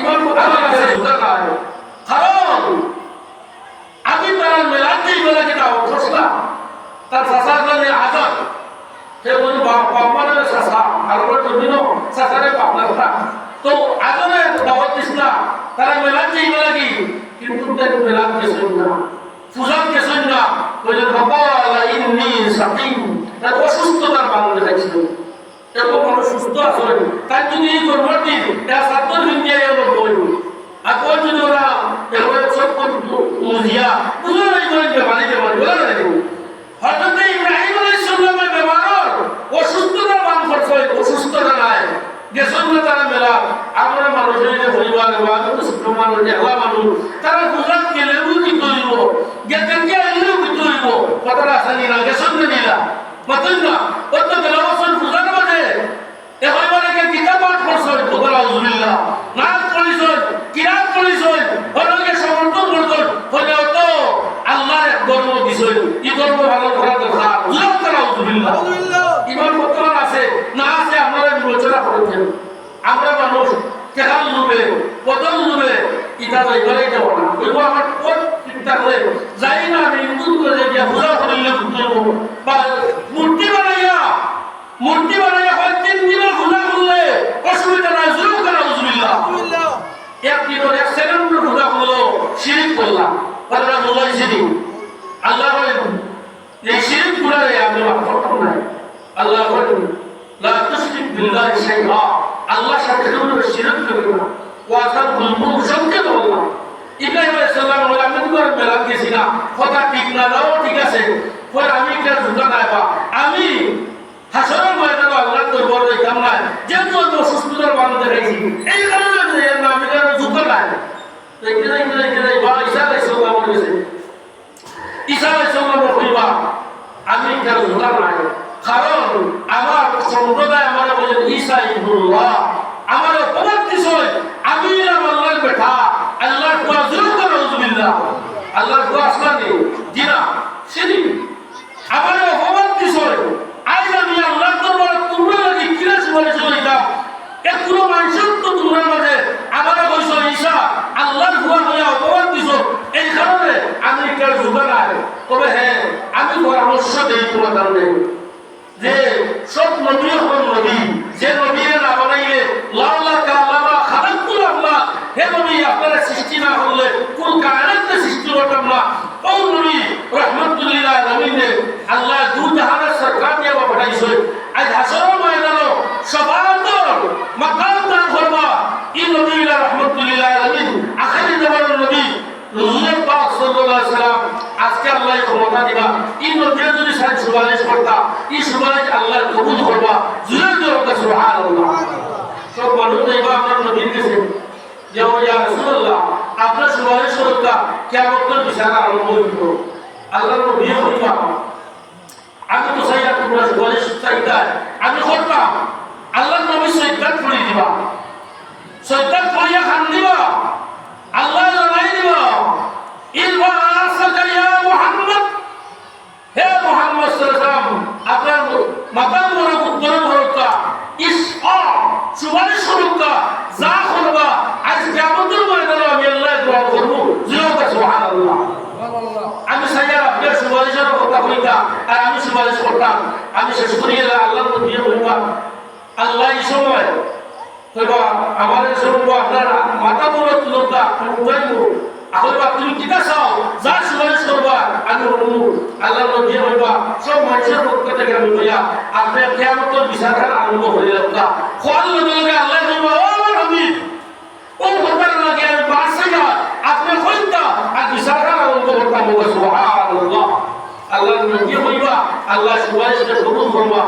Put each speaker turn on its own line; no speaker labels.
ইমান আমার কাছে জুতা নাই কারণ আমি তার মেলাতে বলে যেটা অবস্থা তার সাসার জন্য আজাদ সে বলি বাপমানের সাসা আর ওর জন্য সাসারে বাপনা তো আজনের দাওয়াত দিস না তারা মেলাতে বলে কি কিন্তু তার মেলাতে শুন না ফুজান কে শুন না বলে বাবা ইন্নী সাকিম তার অসুস্থতার বাংলা দেখাইছিল এরকম মানুষ সুস্থ আসলে তাই যদি এই গর্বর দিন এটা সাতর হিন্দিয়া এরকম বলব আর কোন যদি ওরা এরকম সব মুজিয়া বুঝলো না এই বাড়িতে বাড়ি বলে না হযরত ইব্রাহিম আলাইহিস সালামের ব্যবহার অসুস্থতার বান করছে অসুস্থতা নাই গেছন না তারা মেলা আমরা মানুষের যে পরিবারের মানুষ সুপ্রমাণ যে আল্লাহ মানুষ তারা গুজরাট গেলেও কি করব গেতেন কে এলেও কি করব কথাটা আসানি না গেছন না নিলা বলেন না কত বেলাবসন গুজরাট বাজে এখন মানে কিতাব পাঠ করছেন তোমরা আউযুবিল্লাহ নাম পড়িছেন কিরাত পড়িছেন হলকে সমর্থন করছেন হলে তো আল্লাহর গর্ব দিছেন কি গর্ব ভালো করা দরকার বুঝাও করা আউযুবিল্লাহ ইমান বর্তমান আছে না আছে আপনারা বিবেচনা করেন আমরা মানুষ কেহাল লুবে বদল লুবে এটা এবারে যাব না ওইব আমার কোন চিন্তা করে যাই না আমি নতুন করে যে পূজা করলে করব বা মূর্তি বানাইয়া হয় 3 দিনের পূজা করলে অসুবিধা নাই জুলুম করা আউযুবিল্লাহ এক দিনের এক সেকেন্ডের পূজা করলো শিরক করলাম কথাটা বলাইছি নি আল্লাহ বলেন এই শিরক করে আমি মাফ করব না আল্লাহ বলেন লা তুশরিক বিল্লাহি শাইআ আল্লাহ সাথে কোনো শিরক করবে না ওয়াসাল বুলবুল সংকেত আল্লাহ ইব্রাহিম আলাইহিস সালাম বলে আমি তো মেলা গেছি না কথা ঠিক না দাও ঠিক আছে পরে আমি এটা জুতা নাই বা আমি হাসরের ময়দানে আল্লাহর দরবারে যাইতাম না যেহেতু আমি অসুস্থতার বান দেখাইছি এই কারণে আমি জুতা নাই এইখানে বা ঈসা আলাইহিস সালাম বলেছে ঈসা আলাইহিস সালাম কইবা আমি এটা জুতা নাই কারণ আমার সম্প্রদায় আমার বলে ঈসা ইবনুল্লাহ আমার অপবাদ দিছয় আমি আল্লাহর বেটা আল্লাহর দোয়া জরুর করো আউযুবিল্লাহ আল্লাহর দোয়া আসমানে জিনা সেদি আমার অপবাদ দিছয় আজ আমি আল্লাহর দরবারে তোমরা লাগি কিরাস বলে চলে এ পুরো মানুষের তো তোমরা মাঝে আমার কইছো ঈসা আল্লাহর দোয়া হয়ে অপবাদ দিছো এই কারণে আমি কার জুতা নাই তবে হ্যাঁ আমি পরামর্শ দেই তোমার কারণে যে সব নবী হন নবী যে নবীর না বানাইলে লাল্লাহ কালামা খালাকুল আল্লাহ হে নবী আপনারা সৃষ্টি না হলে কোন কায়নাতে সৃষ্টি করতাম না ও নবী রাহমাতুল্লিল আলামিন আল্লাহ দু জাহানের সরকার দিয়ে পাঠাইছে আজ হাসরের ময়দানে সবাত মাকাম দান করবা এই নবী রাহমাতুল্লিল আলামিন আখিরি জামানের নবী রাসূল পাক সাল্লাল্লাহু আলাইহি সাল্লাম আজকে আল্লাহ ক্ষমতা দিবা এই নবী যদি সাথে সুপারিশ করতা এই সুপারিশ আল্লাহ কবুল করবা জুরে জোরে সুবহানাল্লাহ সব মানুষ দেখবা আপনার নবীর কাছে যে ইয়া রাসূলুল্লাহ আপনার সুপারিশ করতা কিয়ামতের বিচার আরম্ভ হইব আল্লাহর নবী কইবা আমি তো চাই তোমরা সুপারিশ চাইতা আমি করতাম আল্লাহর নবী শয়তান করে দিবা শয়তান কইয়া খান দিবা আল্লাহ জানাই দিবা ইলবা আসাকা ইয়া মুহাম্মদ হে মুহাম্মদ সাল্লাল্লাহু আলাইহি ওয়াসাল্লাম আপনার মাকাম বড় উত্তর করতা ইসা সুবহান সুরকা যা করবা আজ কিয়ামতের ময়দানে আমি আল্লাহ দোয়া করব জিরোটা সুবহানাল্লাহ আমি সাইয়া আপনার সুবহানের কথা কইতা আর আমি সুবহান করতাম আমি শেষ করিয়া আল্লাহর নবী বলবা আল্লাহ এই সময় কইবা আমাদের সর্ব আপনার মাথা বড় তুলতা উঠাইবো আহলবা তুমি কিটা চাও যা সুবহান করবা আমি বলবো আল্লাহর নবী বলবা সব মানুষের পক্ষ থেকে আমি কইয়া আপনি কিয়ামতের বিচার আরম্ভ হয়ে যাবে কোন লগে আল্লাহ বলবা ও নবী ও খবর লাগে আমি বাসে না আপনি কইতা আর বিচার আরম্ভ করতা সুবহানাল্লাহ আল্লাহর নবী বলবা আল্লাহ সুবহান কবুল করবা